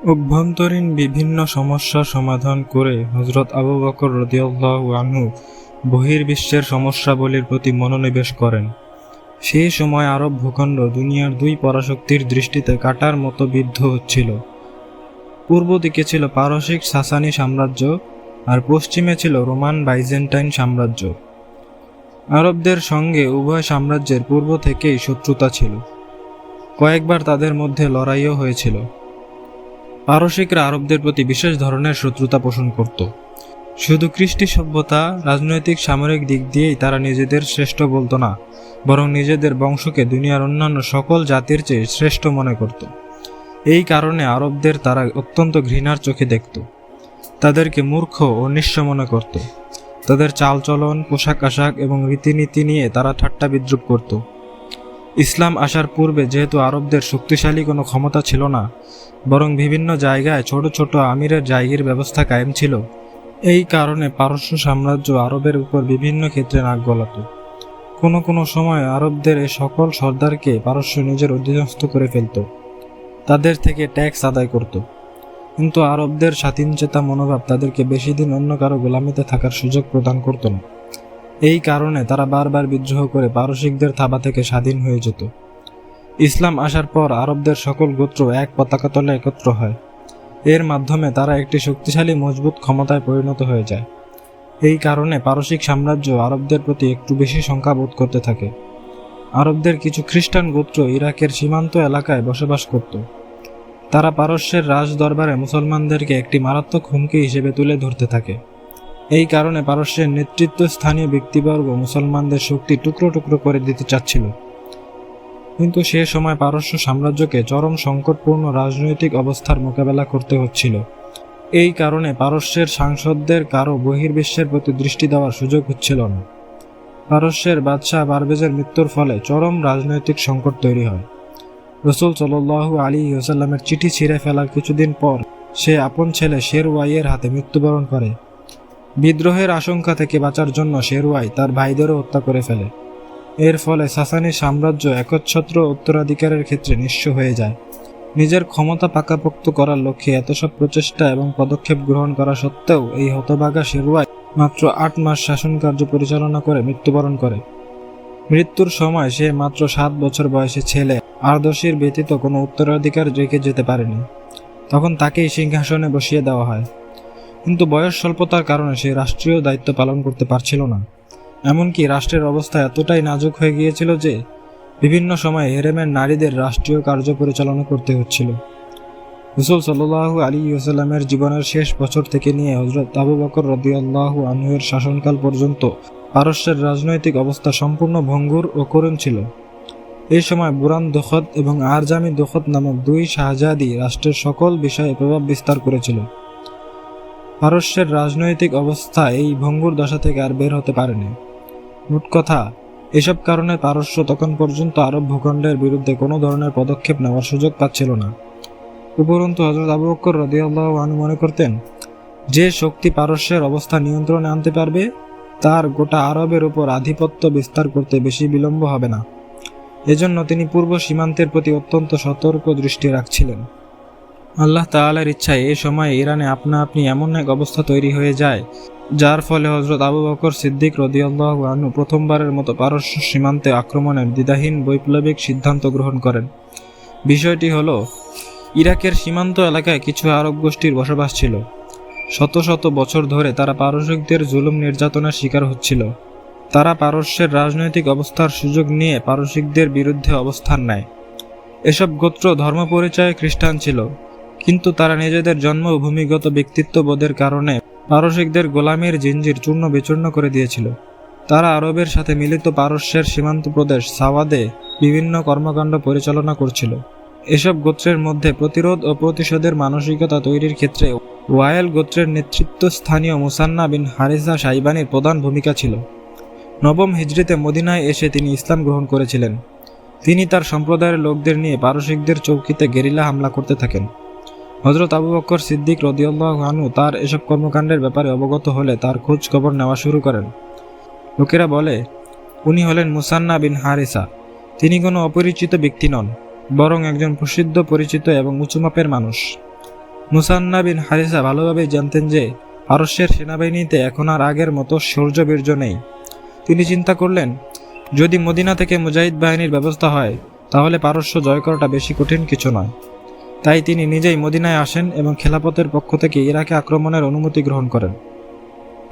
অভ্যন্তরীণ বিভিন্ন সমস্যা সমাধান করে হযরত আবু বকর রাদিয়াল্লাহু আনহু বহির্বিশ্বের সমস্যাবলীর প্রতি মনোনিবেশ করেন। সেই সময় আরব ভূখণ্ড দুনিয়ার দুই পরাশক্তির দৃষ্টিতে কাঁটার মতো বিদ্ধ হচ্ছিল। পূর্ব দিকে ছিল পারসিক সাসানি সাম্রাজ্য, আর পশ্চিমে ছিল রোমান বাইজেন্টাইন সাম্রাজ্য। আরবদের সঙ্গে উভয় সাম্রাজ্যের পূর্ব থেকেই শত্রুতা ছিল। কয়েকবার তাদের মধ্যে লড়াইও হয়েছিল। পারসিকরা আরবদের প্রতি বিশেষ ধরনের শত্রুতা পোষণ করত। শুধু কৃষ্টি সভ্যতা, রাজনৈতিক সামরিক দিক দিয়েই তারা নিজেদের শ্রেষ্ঠ বলতো না, বরং নিজেদের বংশকে দুনিয়ার অন্যান্য সকল জাতির চেয়ে শ্রেষ্ঠ মনে করত। এই কারণে আরবদের তারা অত্যন্ত ঘৃণার চোখে দেখত। তাদেরকে মূর্খ ও নিঃস্ব মনে করত। তাদের চালচলন, পোশাক আশাক এবং রীতিনীতি নিয়ে তারা ঠাট্টা বিদ্রূপ করত। ইসলাম আসার পূর্বে যেহেতু আরবদের শক্তিশালী কোনো ক্ষমতা ছিল না, বরং বিভিন্ন জায়গায় ছোট ছোট আমিরের জায়গির ব্যবস্থা কায়েম ছিল, এই কারণে পারস্য সাম্রাজ্য আরবের উপর বিভিন্ন ক্ষেত্রে নাক গলাত। কোনো কোনো সময় আরবদের এ সকল সর্দারকে পারস্য নিজের অধীনস্থ করে ফেলত, তাদের থেকে ট্যাক্স আদায় করত। কিন্তু আরবদের স্বাধীনচেতা মনোভাব তাদেরকে বেশি দিন অন্য কারো গোলামিতে থাকার সুযোগ প্রদান করত না। এই কারণে তারা বারবার বিদ্রোহ করে পারসিকদের থাবা থেকে স্বাধীন হয়ে যেত। ইসলাম আসার পর আরবদের সকল গোত্র এক পতাকা তলে একত্র হয়। এর মাধ্যমে তারা একটি শক্তিশালী মজবুত ক্ষমতায় পরিণত হয়ে যায়। এই কারণে পারসিক সাম্রাজ্য আরবদের প্রতি একটু বেশি শঙ্কা বোধ করতে থাকে। আরবদের কিছু খ্রিস্টান গোত্র ইরাকের সীমান্ত এলাকায় বসবাস করত। তারা পারস্যের রাজ দরবারে মুসলমানদেরকে একটি মারাত্মক হুমকি হিসেবে তুলে ধরতে থাকে। এই কারণে পারস্যের নেতৃত্বস্থানীয় ব্যক্তিবর্গ মুসলমানদের শক্তি টুকরো টুকরো করে দিতে চাচ্ছিল। কিন্তু সে সময় পারস্য সাম্রাজ্যকে চরম সংকটপূর্ণ রাজনৈতিক অবস্থার মোকাবেলা করতে হচ্ছিল। এই কারণে পারস্যের সাংসদদের কারো বহির্বিশ্বের প্রতি দৃষ্টি দেওয়ার সুযোগ হচ্ছিল না। পারস্যের বাদশাহ পারভেজের মৃত্যুর ফলে চরম রাজনৈতিক সংকট তৈরি হয়। রাসূল সাল্লাল্লাহু আলাইহি ওয়াসাল্লামের চিঠি ছিঁড়ে ফেলার কিছুদিন পর সে আপন ছেলে শেরওয়াইয়ের হাতে মৃত্যুবরণ করে। বিদ্রোহের আশঙ্কা থেকে বাঁচার জন্য শেরওয়াই তার ভাইদেরও হত্যা করে ফেলে। এর ফলে সাসানি সাম্রাজ্য একচ্ছত্র উত্তরাধিকারের ক্ষেত্রে নিঃস্ব হয়ে যায়। নিজের ক্ষমতা পাকাপোক্ত করার লক্ষ্যে এত সব প্রচেষ্টা এবং পদক্ষেপ গ্রহণ করা সত্ত্বেও এই হতভাগা শেরওয়াই মাত্র 8 মাস শাসন কার্য পরিচালনা করে মৃত্যুবরণ করে। মৃত্যুর সময় সে মাত্র 7 বছর বয়সী ছেলে আরদশির ব্যতীত কোনো উত্তরাধিকার রেখে যেতে পারেনি। তখন তাকেই সিংহাসনে বসিয়ে দেওয়া হয়। কিন্তু বয়স স্বল্পতার কারণে সে রাষ্ট্রীয় দায়িত্ব পালন করতে পারছিল না। এমনকি রাষ্ট্রের অবস্থা এতটাই নাজুক হয়ে গিয়েছিল যে বিভিন্ন সময়ে হেরেমের নারীদের রাষ্ট্রীয় কার্য পরিচালনা করতে হচ্ছিল। রাসূল সাল্লাল্লাহু আলাইহি ওয়াসাল্লামের জীবনের শেষ বছর থেকে নিয়ে হযরত আবু বকর রাদিয়াল্লাহু আনহু-এর শাসনকাল পর্যন্ত পারস্যের রাজনৈতিক অবস্থা সম্পূর্ণ ভঙ্গুর ও করুণ ছিল। এই সময় বুরান দখত এবং আরজামি দখত নামক দুই শাহজাদি রাষ্ট্রের সকল বিষয়ে প্রভাব বিস্তার করেছিল। পারস্যের রাজনৈতিক অবস্থা এই ভঙ্গুর দশা থেকে আর বের হতে পারেনি। মোট কথা, এসব কারণে পারস্য তখন পর্যন্ত আরব ভূখণ্ডের বিরুদ্ধে কোনো ধরনের পদক্ষেপ নেওয়ার সুযোগ পাচ্ছিল না। উপরন্তু হযরত আবু বকর রাদিয়াল্লাহু আনহু মনে করতেন, যে শক্তি পারস্যের অবস্থা নিয়ন্ত্রণে আনতে পারবে তার গোটা আরবের উপর আধিপত্য বিস্তার করতে বেশি বিলম্ব হবে না। এজন্য তিনি পূর্ব সীমান্তের প্রতি অত্যন্ত সতর্ক দৃষ্টি রাখছিলেন। আল্লাহ তাআলার ইচ্ছায় এই সময় ইরানে আপনা আপনি এমন এক অবস্থা তৈরি হয়ে যায়, যার ফলে হযরত আবু বকর সিদ্দিক রাদিয়াল্লাহু আনহু প্রথমবারের মতো পারস্য সীমান্তে আক্রমণের দ্বিধাহীন বৈপ্লবিক সিদ্ধান্ত গ্রহণ করেন। বিষয়টি হলো, ইরাকের সীমান্ত এলাকায় কিছু আরব গোষ্ঠীর বসবাস ছিল। শত শত বছর ধরে তারা পারসিকদের জুলুম নির্যাতনের শিকার হচ্ছিল। তারা পারস্যের রাজনৈতিক অবস্থার সুযোগ নিয়ে পারসিকদের বিরুদ্ধে অবস্থান নেয়। এসব গোত্র ধর্ম পরিচয়ে খ্রিস্টান ছিল, কিন্তু তারা নিজেদের জন্মভূমিগত ব্যক্তিত্ববোধের কারণে পারসিকদের গোলামির জিঞ্জির চূর্ণ বিচূর্ণ করে দিয়েছিল। তারা আরবের সাথে মিলিত পারস্যের সীমান্ত প্রদেশ সাওয়াদে বিভিন্ন কর্মকাণ্ড পরিচালনা করছিল। এসব গোত্রের মধ্যে প্রতিরোধ ও প্রতিশোধের মানসিকতা তৈরির ক্ষেত্রে ওয়াইল গোত্রের নেতৃত্বস্থানীয় মুসান্না বিন হারিসা সাইবানির প্রধান ভূমিকা ছিল। নবম হিজরিতে মদিনায় এসে তিনি ইসলাম গ্রহণ করেছিলেন। তিনি তার সম্প্রদায়ের লোকদের নিয়ে পারসিকদের চৌকিতে গেরিলা হামলা করতে থাকেন। হযরত আবু বকর সিদ্দিক রাদিয়াল্লাহু আনহু তার এসব কর্মকাণ্ডের ব্যাপারে অবগত হলে তার খোঁজ খবর নেওয়া শুরু করেন। লোকেরা বলে, উনি হলেন মুসান্না বিন হারিসা। তিনি কোনো অপরিচিত ব্যক্তি নন, বরং একজন প্রসিদ্ধ, পরিচিত এবং উঁচুমাপের মানুষ। মুসান্না বিন হারিসা ভালোভাবেই জানতেন যে পারস্যের সেনাবাহিনীতে এখন আর আগের মতো শৌর্যবীর্য নেই। তিনি চিন্তা করলেন, যদি মদিনা থেকে মুজাহিদ বাহিনীর ব্যবস্থা হয় তাহলে পারস্য জয় করাটা বেশি কঠিন কিছু নয়। তাই তিনি নিজেই মদিনায় আসেন এবং খেলাফতের পক্ষ থেকে ইরাকে আক্রমণের অনুমতি গ্রহণ করেন।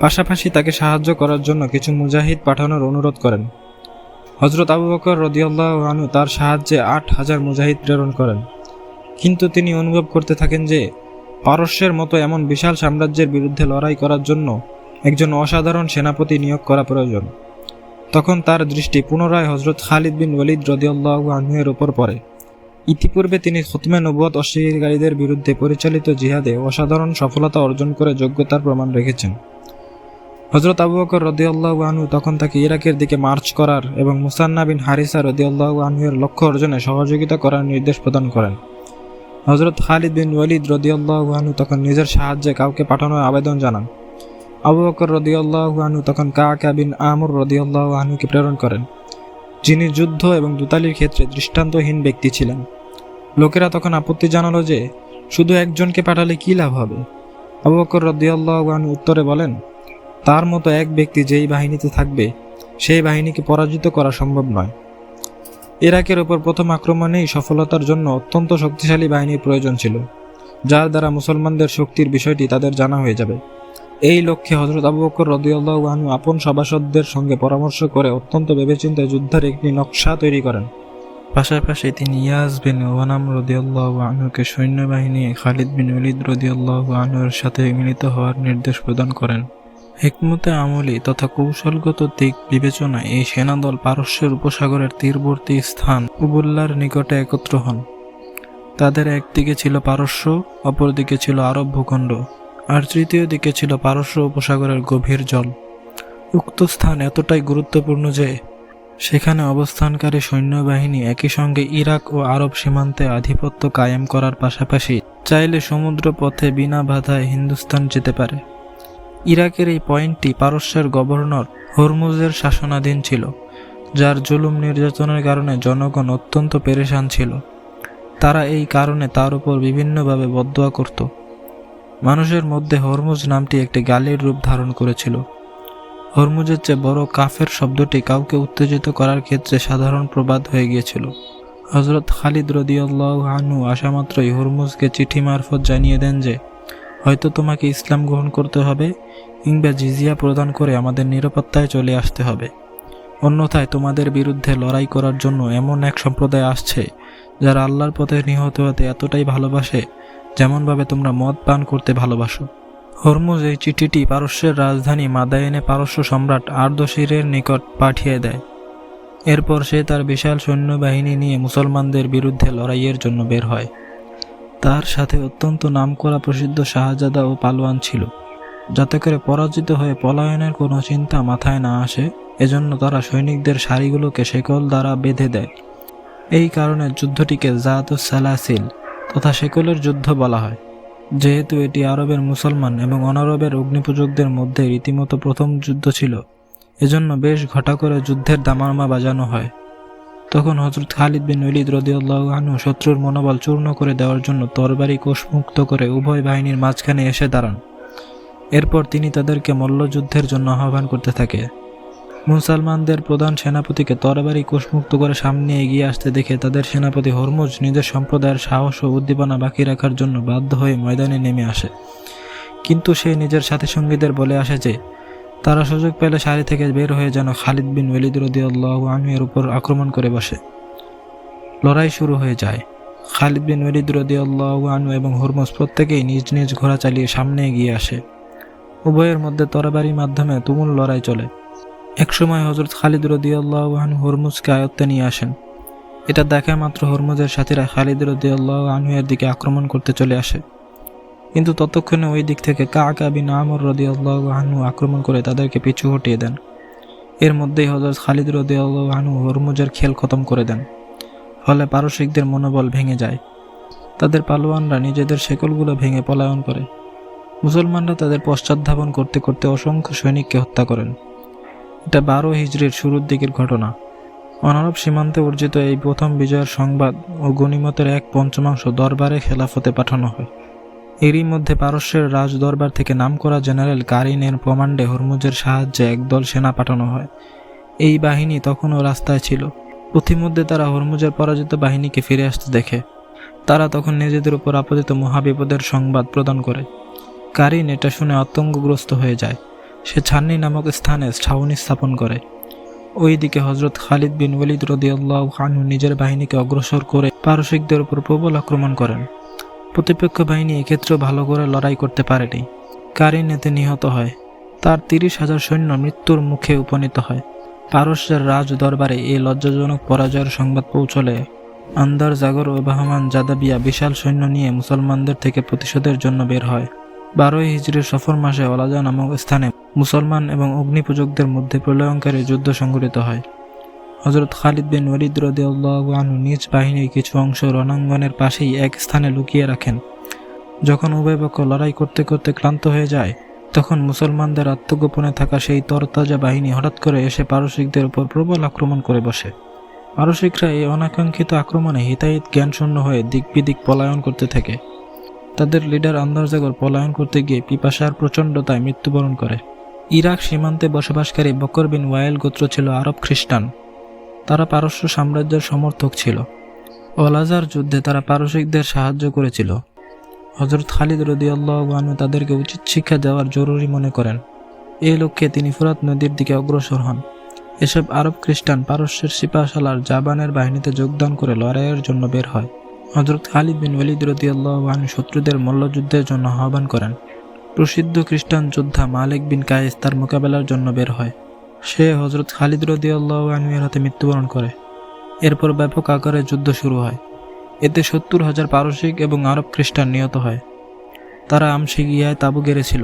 পাশাপাশি তাকে সাহায্য করার জন্য কিছু মুজাহিদ পাঠানোর অনুরোধ করেন। হযরত আবু বকর রাদিয়াল্লাহু আনহু তার সাহায্যে ৮,০০০ মুজাহিদ প্রেরণ করেন। কিন্তু তিনি অনুভব করতে থাকেন যে পারস্যের মতো এমন বিশাল সাম্রাজ্যের বিরুদ্ধে লড়াই করার জন্য একজন অসাধারণ সেনাপতি নিয়োগ করা প্রয়োজন। তখন তার দৃষ্টি পুনরায় হযরত খালিদ বিন ওয়ালিদ রাদিয়াল্লাহু আনহু এর উপর পড়ে। ইতিপূর্বে তিনি খতমে নবুয়ত অস্বীকারীদের বিরুদ্ধে পরিচালিত জিহাদে অসাধারণ সফলতা অর্জন করে যোগ্যতার প্রমাণ রেখেছেন। হযরত আবু বকর রাদিয়াল্লাহু আনহু তখন তাকে ইরাকের দিকে মার্চ করার এবং মুসান্না বিন হারিসা রাদিয়াল্লাহু আনহু এর লক্ষ্য অর্জনে সহযোগিতা করার নির্দেশ প্রদান করেন। হযরত খালিদ বিন ওয়ালিদ রাদিয়াল্লাহু আনহু তখন নিজের সাহায্যে কাউকে পাঠানোর আবেদন জানান। আবু বকর রাদিয়াল্লাহু আনহু তখন কাআকা বিন আমর রাদিয়াল্লাহু আনহুকে প্রেরণ করেন, যিনি যুদ্ধ এবং দুতালির ক্ষেত্রে দৃষ্টান্তহীন ব্যক্তি ছিলেন। লোকেরা তখন আপত্তি জানালো যে শুধু একজনকে পাঠালে কী লাভ হবে। আবু বকর রাদিয়াল্লাহু আনহু উত্তরে বলেন, তার মতো এক ব্যক্তি যেই বাহিনীতে থাকবে সেই বাহিনীকে পরাজিত করা সম্ভব নয়। ইরাকের ওপর প্রথম আক্রমণেই সফলতার জন্য অত্যন্ত শক্তিশালী বাহিনীর প্রয়োজন ছিল, যার দ্বারা মুসলমানদের শক্তির বিষয়টি তাদের জানা হয়ে যাবে। এই লক্ষ্যে হযরত আবু বকর রাদিয়াল্লাহু আনহু আপন সভাসদদের সঙ্গে পরামর্শ করে অত্যন্ত ভেবেচিন্তে যুদ্ধের একটি নকশা তৈরি করেন। পাশাপাশি তিনি ইয়াজ বিন ওয়ানাম রাদিয়াল্লাহু আনহুকে সৈন্যবাহিনী খালিদ বিন ওয়ালিদ রাদিয়াল্লাহু আনহুর সাথে মিলিত হওয়ার নির্দেশ প্রদান করেন। হিকমতে আমলি তথা কৌশলগত দিক বিবেচনায় এই সেনাদল পারস্যের উপসাগরের তীরবর্তী স্থান উবুল্লার নিকটে একত্র হন। তাদের একদিকে ছিল পারস্য, অপরদিকে ছিল আরব ভূখণ্ড, আর তৃতীয় দিকে ছিল পারস্য উপসাগরের গভীর জল। উক্ত স্থান এতটাই গুরুত্বপূর্ণ যে সেখানে অবস্থানকারী সৈন্যবাহিনী একই সঙ্গে ইরাক ও আরব সীমান্তে আধিপত্য কায়েম করার পাশাপাশি চাইলে সমুদ্র পথে বিনা বাধায় হিন্দুস্তান যেতে পারে। ইরাকের এই পয়েন্টটি পারস্যের গভর্নর হরমুজের শাসনাধীন ছিল, যার জুলুম নির্যাতনের কারণে জনগণ অত্যন্ত পেরেশান ছিল। তারা এই কারণে তার উপর বিভিন্নভাবে বদদোয়া করত। মানুষের মধ্যে হরমুজ নামটি একটি গালির রূপ ধারণ করেছিল। হরমুজের চেয়ে বড় কাফের শব্দটি কাউকে উত্তেজিত করার ক্ষেত্রে সাধারণ প্রবাদ হয়ে গিয়েছিল। হযরত খালিদ রাদিয়াল্লাহু আনহু আসামাত্রই হরমুজকে চিঠি মারফত জানিয়ে দেন যে হয়তো তোমাকে ইসলাম গ্রহণ করতে হবে কিংবা জিজিয়া প্রদান করে আমাদের নিরাপত্তায় চলে আসতে হবে, অন্যথায় তোমাদের বিরুদ্ধে লড়াই করার জন্য এমন এক সম্প্রদায় আসছে যারা আল্লাহর পথে নিহত হতে এতটাই ভালোবাসে যেমনভাবে তোমরা মদ পান করতে ভালোবাসো। হরমুজ এই চিঠিটি পারস্যের রাজধানী মাদায়েনে পারস্য সম্রাট আর্দশিরের নিকট পাঠিয়ে দেয়। এরপর সে তার বিশাল সৈন্যবাহিনী নিয়ে মুসলমানদের বিরুদ্ধে লড়াইয়ের জন্য বের হয়। তার সাথে অত্যন্ত নামকরা প্রসিদ্ধ শাহজাদা ও পালোয়ান ছিল, যাতে করে পরাজিত হয়ে পলায়নের কোনো চিন্তা মাথায় না আসে। এজন্য তারা সৈনিকদের সারিগুলোকে শেকল দ্বারা বেঁধে দেয়। এই কারণে যুদ্ধটিকে জাতুস সালাসিল তথা শেকলের যুদ্ধ বলা হয়। যেহেতু এটি আরবের মুসলমান এবং অনারবের অগ্নিপূজকদের মধ্যে রীতিমতো প্রথম যুদ্ধ ছিল, এজন্য বেশ ঘটা করে যুদ্ধের দামামা বাজানো হয়। তখন হযরত খালিদ বিন ওয়ালিদ রাদিয়াল্লাহু আনহু শত্রুর মনোবল চূর্ণ করে দেওয়ার জন্য তরবারি কোষমুক্ত করে উভয় বাহিনীর মাঝখানে এসে দাঁড়ান। এরপর তিনি তাদেরকে মল্লযুদ্ধের জন্য আহ্বান করতে থাকে। মুসলমানদের প্রধান সেনাপতিকে তরবারি কোষমুক্ত করে সামনে এগিয়ে আসতে দেখে তাদের সেনাপতি হরমুজ নিজের সম্প্রদায়ের সাহস ও উদ্দীপনা বাকি রাখার জন্য বাধ্য হয়ে ময়দানে নেমে আসে। কিন্তু সে নিজের সাথী সঙ্গীদের বলে আসে যে তারা সুযোগ পেলে সারি থেকে বের হয়ে যেন খালিদ বিন ওয়ালিদ রাদিয়াল্লাহু আনহু এর উপর আক্রমণ করে বসে। লড়াই শুরু হয়ে যায়। খালিদ বিন ওয়ালিদ রাদিয়াল্লাহু আনহু এবং হরমুজ প্রত্যেকেই নিজ নিজ ঘোড়া চালিয়ে সামনে এগিয়ে আসে। উভয়ের মধ্যে তরবারির মাধ্যমে তুমুল লড়াই চলে। একসময় হযরত খালিদ রাদিয়াল্লাহু আনহু হরমুজকে আয়ত্তে নিয়ে আসেন। এটা দেখা মাত্র হরমুজের সাথীরা খালিদ রাদিয়াল্লাহু আনহু এর দিকে আক্রমণ করতে চলে আসে। কিন্তু ততক্ষণে ওই দিক থেকে কাআকা বিন আমর রাদিয়াল্লাহু আনহু আক্রমণ করে তাদেরকে পিছু হটিয়ে দেন। এর মধ্যেই হযরত খালিদ রাদিয়াল্লাহু আনহু হরমুজের খেল খতম করে দেন। ফলে পারসিকদের মনোবল ভেঙে যায়। তাদের পালোয়ানরা নিজেদের শেকলগুলো ভেঙে পলায়ন করে। মুসলমানরা তাদের পশ্চাৎধাবন করতে করতে অসংখ্য সৈনিককে হত্যা করেন। এটা 12 হিজরির শুরুর দিকের ঘটনা। অনারব সীমান্তে অর্জিত এই প্রথম বিজয়ের সংবাদ ও গনিমতের 1/5 দরবারে খেলাফতে পাঠানো হয়। এরই মধ্যে পারস্যের রাজ দরবার থেকে নামকরা জেনারেল কারিনের কমান্ডে হরমুজের সাহায্যে একদল সেনা পাঠানো হয়। এই বাহিনী তখনও রাস্তায় ছিল। পথিমধ্যে তারা হরমুজের পরাজিত বাহিনীকে ফিরে আসতে দেখে। তারা তখন নিজেদের উপর আপতিত মহাবিপদের সংবাদ প্রদান করে। কারিন এটা শুনে আতঙ্কগ্রস্ত হয়ে যায়। সে ছান্নি নামক স্থানে ছাউনি স্থাপন করে। ওইদিকে হযরত খালিদ বিন ওয়ালিদ রাদিয়াল্লাহু আনহু নিজের বাহিনীকে অগ্রসর করে পারসিকদের উপর প্রবল আক্রমণ করেন। প্রতিপক্ষ বাহিনী এক্ষেত্রেও ভালো করে লড়াই করতে পারেনি। কারিন এতে নিহত হয়। তার 30,000 সৈন্য মৃত্যুর মুখে উপনীত হয়। পারস্যের রাজ দরবারে এই লজ্জাজনক পরাজয়ের সংবাদ পৌঁছলে আন্দার জাগর ও বাহমান জাদাবিয়া বিশাল সৈন্য নিয়ে মুসলমানদের থেকে প্রতিশোধের জন্য বের হয়। 12 হিজরির সফর মাসে ওলাজা নামক স্থানে মুসলমান এবং অগ্নিপূজকদের মধ্যে প্রলয়ঙ্কারী যুদ্ধ সংঘটিত হয়। হযরত খালিদ বিন ওয়ালিদ রাদিয়াল্লাহু আনহু নিজ বাহিনীর কিছু অংশ রণাঙ্গনের পাশেই এক স্থানে লুকিয়ে রাখেন। যখন উভয় পক্ষ লড়াই করতে করতে ক্লান্ত হয়ে যায়, তখন মুসলমানদের আত্মগোপনে থাকা সেই তরতাজা বাহিনী হঠাৎ করে এসে পারসিকদের উপর প্রবল আক্রমণ করে বসে। পারসিকরা এই অনাকাঙ্ক্ষিত আক্রমণে হিতাহিত জ্ঞানশূন্য হয়ে দিক বিদিক পলায়ন করতে থাকে। তাদের লিডার আন্দারজাগর পলায়ন করতে গিয়ে পিপাসার প্রচণ্ডতায় মৃত্যুবরণ করে। ইরাক সীমান্তে বসবাসকারী বকর বিন ওয়াইল গোত্র ছিল আরব খ্রিস্টান। তারা পারস্য সাম্রাজ্যের সমর্থক ছিল। ওলাজার যুদ্ধে তারা পারসিকদের সাহায্য করেছিল। হযরত খালিদ রাদিয়াল্লাহু আনহু তাদেরকে উচিত শিক্ষা দেওয়ার জরুরি মনে করেন। এই লক্ষ্যে তিনি ফুরাত নদীর দিকে অগ্রসর হন। এসব আরব খ্রিস্টান পারস্যের সিপাহসালার জাবানের বাহিনীতে যোগদান করে লড়াইয়ের জন্য বের হয়। হযরত খালিদ বিন ওয়ালিদ রাদিয়াল্লাহু আনহু শত্রুদের মল্লযুদ্ধের জন্য আহ্বান করেন। প্রসিদ্ধ খ্রিস্টান যোদ্ধা মালিক বিন কায়েস তার মোকাবেলার জন্য বের হয়। সে হযরত খালিদ রাদিয়াল্লাহু আনহু এর হাতে মৃত্যুবরণ করে। এরপর ব্যাপক আকারে যুদ্ধ শুরু হয়। এতে 70,000 পারসিক এবং আরব খ্রিস্টান নিহত হয়। তারা আমশিগিয়ায় তাঁবু গেড়েছিল।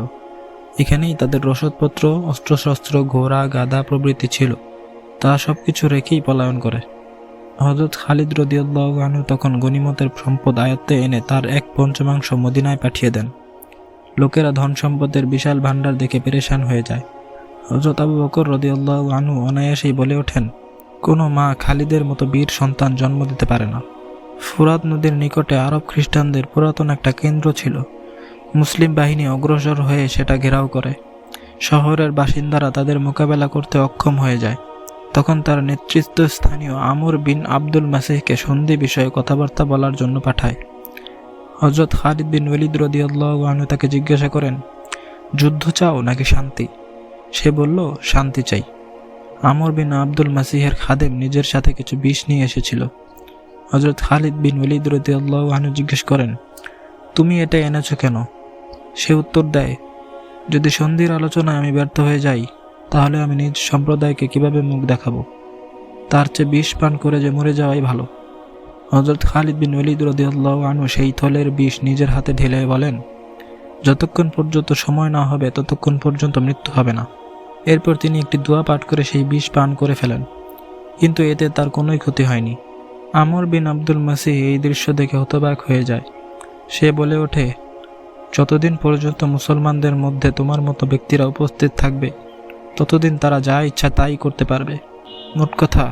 এখানেই তাদের রসদপত্র, অস্ত্রশস্ত্র, ঘোড়া, গাধা প্রভৃতি ছিল। তা সবকিছু রেখেই পলায়ন করে। হযরত খালিদ রাদিয়াল্লাহু আনহু তখন গনিমতের সম্পদ আয়ত্তে এনে তার 1/5 মদিনায় পাঠিয়ে দেন। লোকেরা ধন সম্পদের বিশাল ভাণ্ডার দেখে পেরেশান হয়ে যায়। হযরত আবু বকর রাদিয়াল্লাহু আনহু অনায়াসেই বলে ওঠেন, কোনো মা খালিদের মতো বীর সন্তান জন্ম দিতে পারে না। ফুরাত নদীর নিকটে আরব খ্রিস্টানদের পুরাতন একটা কেন্দ্র ছিল। মুসলিম বাহিনী অগ্রসর হয়ে সেটা ঘেরাও করে। শহরের বাসিন্দারা তাদের মোকাবেলা করতে অক্ষম হয়ে যায়। তখন তার নেতৃত্বস্থানীয় আমর বিন আব্দুল মাসিহকে সন্ধি বিষয়ে কথাবার্তা বলার জন্য পাঠায়। হযরত খালিদ বিন ওয়ালিদ রাদিয়াল্লাহু আনহু তাকে জিজ্ঞাসা করেন, যুদ্ধ চাও নাকি শান্তি? সে বলল, শান্তি চাই। আমর বিন আব্দুল মাসিহের খাদেম নিজের সাথে কিছু বিষ নিয়ে এসেছিল। হযরত খালিদ বিন ওয়ালিদ রাদিয়াল্লাহু আনহু জিজ্ঞেস করেন, তুমি এটা এনেছো কেন? সে উত্তর দেয়, যদি সন্ধির আলোচনায় আমি ব্যর্থ হয়ে যাই, তাহলে আমি নিজ সম্প্রদায়কে কিভাবে মুখ দেখাবো? তার চেয়ে বিষ পান করে যে মরে যাওয়াই ভালো। হযরত খালিদ বিন ওয়ালিদ রাদিয়াল্লাহু আনহু সেই থলের বিষ নিজের হাতে ঢেলে বলেন, যতক্ষণ পর্যন্ত সময় না হবে ততক্ষণ পর্যন্ত মৃত্যু হবে না। এরপর তিনি একটি দোয়া পাঠ করে সেই বিষ পান করে ফেলেন, কিন্তু এতে তার কোনোই ক্ষতি হয়নি। আমর বিন আব্দুল মাসিহ এই দৃশ্য দেখে হতবাক হয়ে যায়। সে বলে ওঠে, যতদিন পর্যন্ত মুসলমানদের মধ্যে তোমার মতো ব্যক্তিরা উপস্থিত থাকবে, ততদিন তারা যা ইচ্ছা তাই করতে পারবে। মোট কথা,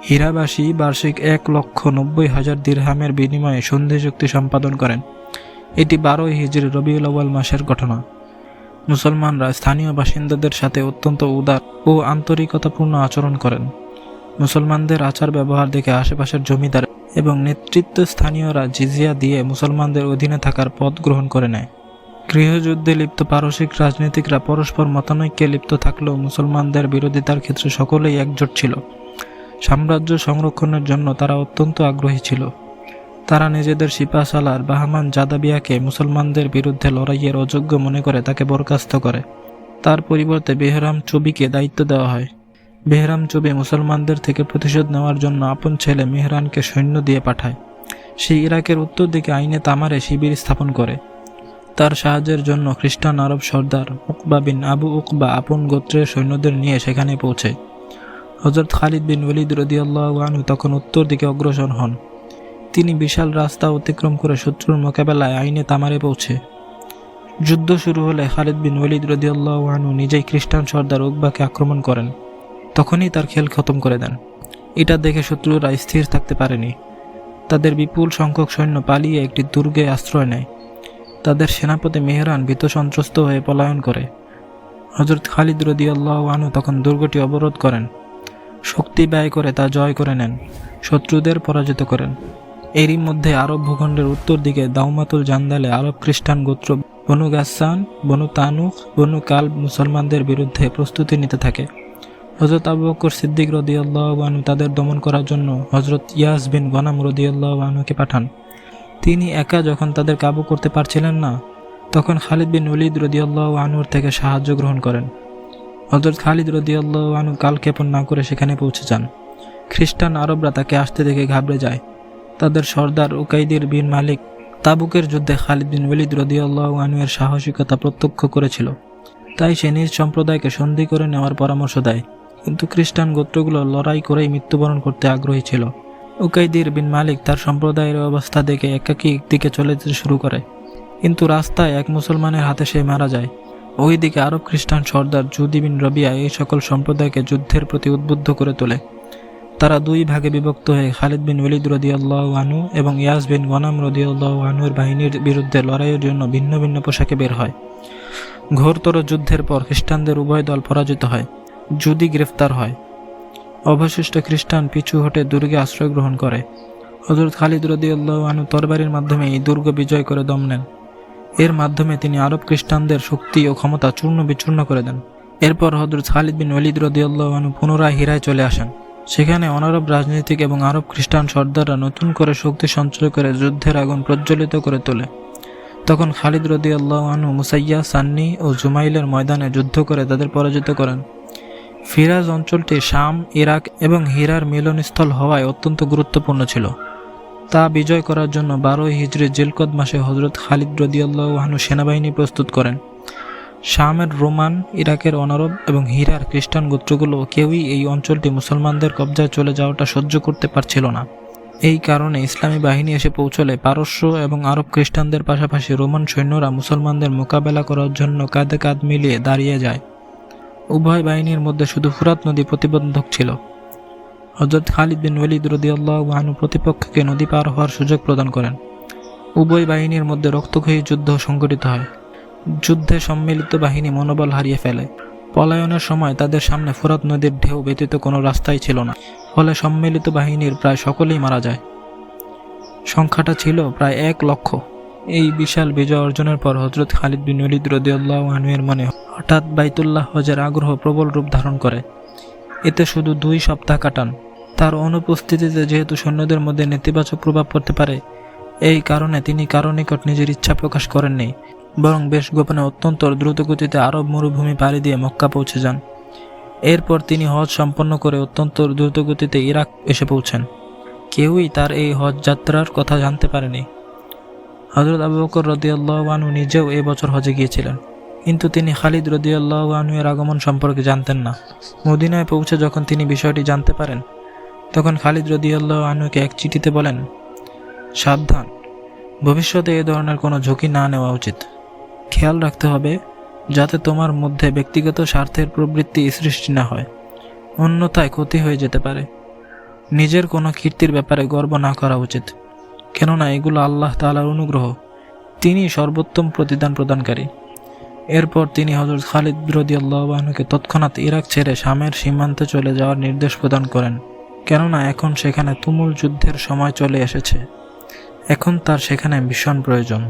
হীরাবাসী বার্ষিক 1,90,000 দিরহামের বিনিময়ে সন্ধি চুক্তি সম্পাদন করেন। এটি 12 হিজরি রবিউল আউয়াল মাসের ঘটনা। মুসলমানরা স্থানীয় বাসিন্দাদের সাথে অত্যন্ত উদার ও আন্তরিকতাপূর্ণ আচরণ করেন। মুসলমানদের আচার ব্যবহার দেখে আশেপাশের জমিদার এবং নেতৃত্বস্থানীয়রা জিজিয়া দিয়ে মুসলমানদের অধীনে থাকার পথ গ্রহণ করে নেয়। গৃহযুদ্ধে লিপ্ত পারসিক রাজনীতিকরা পরস্পর মতানৈক্যে লিপ্ত থাকলেও মুসলমানদের বিরোধিতার ক্ষেত্রে সকলেই একজোট ছিল। সাম্রাজ্য সংরক্ষণের জন্য তারা অত্যন্ত আগ্রহী ছিল। তারা নিজেদের সিপাহসালার বাহমান জাদাবিয়াকে মুসলমানদের বিরুদ্ধে লড়াইয়ের অযোগ্য মনে করে তাকে বরখাস্ত করে। তার পরিবর্তে বেহরাম চবিকে দায়িত্ব দেওয়া হয়। বেহরাম চবি মুসলমানদের থেকে প্রতিশোধ নেওয়ার জন্য আপন ছেলে মেহরানকে সৈন্য দিয়ে পাঠায়। সে ইরাকের উত্তর দিকে আইনে তামারে শিবির স্থাপন করে। তার সাহায্যের জন্য খ্রিস্টান আরব সর্দার উকবা বিন আবু উকবা আপন গোত্রের সৈন্যদের নিয়ে সেখানে পৌঁছে। হযরত খালিদ বিন ওয়ালিদ রাদিয়াল্লাহু আনহু তখন উত্তর দিকে অগ্রসর হন। তিনি বিশাল রাস্তা অতিক্রম করে শত্রুর মোকাবেলায় আইনে তামারে পৌঁছে। যুদ্ধ শুরু হলে খালিদ বিন ওয়ালিদ রাদিয়াল্লাহু আনহু নিজেই খ্রিস্টান সর্দার উকবাকে আক্রমণ করেন। তখনই তার খেল খতম করে দেন। এটা দেখে শত্রুরা স্থির থাকতে পারেনি। তাদের বিপুল সংখ্যক সৈন্য পালিয়ে একটি দুর্গে আশ্রয় নেয়। তাদের সেনাপতি মেহরান ভীত সন্ত্রস্ত হয়ে পলায়ন করে। হযরত খালিদ রাদিয়াল্লাহু আনহু তখন দুর্গটি অবরোধ করেন, শক্তি ব্যয় করে তা জয় করে নেন, শত্রুদের পরাজিত করেন। এরই মধ্যে আরব ভূখণ্ডের উত্তর দিকে দাউমাতুল জান্দালে আরব খ্রিস্টান গোত্র বনু গাসসান, বনু তানুখ, বনু কালব মুসলমানদের বিরুদ্ধে প্রস্তুতি নিতে থাকে। হযরত আবু বকর সিদ্দিক রাদিয়াল্লাহু আনহু তাদের দমন করার জন্য হযরত ইয়াস বিন গনাম রাদিয়াল্লাহু আনহুকে পাঠান। তিনি একা যখন তাদের কাবু করতে পারছিলেন না, তখন খালিদ বিন ওলীদ রাদিয়াল্লাহু আনহুর থেকে সাহায্য গ্রহণ করেন। হযরত খালিদ রাদিয়াল্লাহু আনহু কালক্ষেপণ না করে সেখানে পৌঁছে যান। খ্রিস্টান আরবরা তাকে আসতে দেখে ঘাবড়ে যায়। তাদের সর্দার উকাইদির বিন মালিক তাবুকের যুদ্ধে খালিদ বিন ওলীদ রাদিয়াল্লাহু আনহু এর সাহসিকতা প্রত্যক্ষ করেছিল, তাই সে নিজ সম্প্রদায়কে সন্ধি করে নেওয়ার পরামর্শ দেয়। কিন্তু খ্রিস্টান গোত্রগুলো লড়াই করেই মৃত্যুবরণ করতে আগ্রহী ছিল। উকাইদির বিন মালিক তার সম্প্রদায়ের অবস্থা দেখে একাকী একদিকে চলে যেতে শুরু করে, কিন্তু রাস্তায় এক মুসলমানের হাতে সে মারা যায়। ওইদিকে আরব খ্রিস্টান সর্দার জুদি বিন রবিয়া এই সকল সম্প্রদায়কে যুদ্ধের প্রতি উদ্বুদ্ধ করে তোলে। তারা দুই ভাগে বিভক্ত হয়ে খালিদ বিন ওলীদ রাদিয়াল্লাহু আনহু এবং ইয়াস বিন গনাম রাদিয়াল্লাহু আনহুর বাহিনীর বিরুদ্ধে লড়াইয়ের জন্য ভিন্ন ভিন্ন পোশাকে বের হয়। ঘোরতর যুদ্ধের পর খ্রিস্টানদের উভয় দল পরাজিত হয়, জুদি গ্রেফতার হয়। অবশিষ্ট খ্রিস্টান পিছু হটে দুর্গে আশ্রয় গ্রহণ করে। হযরত খালিদ রাদিয়াল্লাহু আনহু তরবারির মাধ্যমে এই দুর্গ বিজয় করে দম নেন। এর মাধ্যমে তিনি আরব খ্রিস্টানদের শক্তি ও ক্ষমতা চূর্ণ বিচূর্ণ করে দেন। এরপর হযরত খালিদ বিন ওলীদ রাদিয়াল্লাহু আনহু পুনরায় হিরায় চলে আসেন। সেখানে অনারব রাজনীতিক এবং আরব খ্রিস্টান সর্দাররা নতুন করে শক্তি সঞ্চয় করে যুদ্ধের আগুন প্রজ্বলিত করে তোলে। তখন খালিদ রাদিয়াল্লাহু আনহু মুসাইয়া, সান্নি ও জুমাইলের ময়দানে যুদ্ধ করে তাদের পরাজিত করেন। ফিরাজ অঞ্চলটি শাম, ইরাক এবং হীরার মিলনস্থল হওয়ায় অত্যন্ত গুরুত্বপূর্ণ ছিল। তা বিজয় করার জন্য 12 হিজরি জিলকদ মাসে হযরত খালিদ রাদিয়াল্লাহু আনহু সেনাবাহিনী প্রস্তুত করেন। শামের রোমান, ইরাকের অনারব এবং হীরার খ্রিস্টান গোত্রগুলো কেউই এই অঞ্চলটি মুসলমানদের কবজায় চলে যাওয়াটা সহ্য করতে পারছিল না। এই কারণে ইসলামী বাহিনী এসে পৌঁছলে পারস্য এবং আরব খ্রিস্টানদের পাশাপাশি রোমান সৈন্যরা মুসলমানদের মোকাবেলা করার জন্য কাঁধে কাঁধ মিলিয়ে দাঁড়িয়ে যায়। উভয় বাহিনীর মধ্যে শুধু ফুরাত নদী প্রতিবন্ধক ছিল। হযরত খালিদ বিন ওলীদ রাদিয়াল্লাহু আনহু প্রতিপক্ষকে নদী পার হওয়ার সুযোগ প্রদান করেন। উভয় বাহিনীর মধ্যে রক্তক্ষয়ী যুদ্ধ সংঘটিত হয়। যুদ্ধে সম্মিলিত বাহিনী মনোবল হারিয়ে ফেলে। পলায়নের সময় তাদের সামনে ফুরাত নদীর ঢেউ ব্যতীত কোনো রাস্তাই ছিল না, ফলে সম্মিলিত বাহিনীর প্রায় সকলেই মারা যায়। সংখ্যাটা ছিল প্রায় 1 লক্ষ। এই বিশাল বিজয় অর্জনের পর হযরত খালিদ বিন ওলীদ রাদিয়াল্লাহু আনহু এর মনে হঠাৎ বাইতুল্লাহ হজের আগ্রহ প্রবল রূপ ধারণ করে। এতে শুধু 2 সপ্তাহ কাটান। তার অনুপস্থিতিতে যেহেতু সৈন্যদের মধ্যে নেতিবাচক প্রভাব পড়তে পারে, এই কারণে তিনি কারো নিকট নিজের ইচ্ছা প্রকাশ করেননি, বরং বেশ গোপনে অত্যন্ত দ্রুতগতিতে আরব মরুভূমি পাড়ি দিয়ে মক্কা পৌঁছে যান। এরপর তিনি হজ সম্পন্ন করে অত্যন্ত দ্রুতগতিতে ইরাক এসে পৌঁছেন। কেউই তার এই হজ যাত্রার কথা জানতে পারেনি। হযরত আবু বকর রাদিয়াল্লাহু আনহু নিজেও এই বছর হজে গিয়েছিলেন, কিন্তু তিনি খালিদ রাদিয়াল্লাহু আনহু এর আগমন সম্পর্কে জানতেন না। মদিনায় পৌঁছে যখন তিনি বিষয়টি জানতে পারেন, তখন খালিদ রাদিয়াল্লাহু আনহুকে এক চিঠিতে বলেন, সাবধান, ভবিষ্যতে এ ধরনের কোনো ঝুঁকি না নেওয়া উচিত। খেয়াল রাখতে হবে যাতে তোমার মধ্যে ব্যক্তিগত স্বার্থের প্রবৃত্তি সৃষ্টি না হয়, অন্যথায় ক্ষতি হয়ে যেতে পারে। নিজের কোনো কীর্তির ব্যাপারে গর্ব না করা উচিত, কেননা এগুলো আল্লাহ তাআলার অনুগ্রহ, তিনি সর্বোত্তম প্রতিদান প্রদানকারী। এরপর তিনি হযরত খালিদ রাদিয়াল্লাহু আনহুকে তৎক্ষণাৎ ইরাক ছেড়ে শামের সীমান্তে চলে যাওয়ার নির্দেশ প্রদান করেন, কেননা এখন সেখানে তুমুল যুদ্ধের সময় চলে এসেছে। এখন তার সেখানে ভীষণ প্রয়োজন।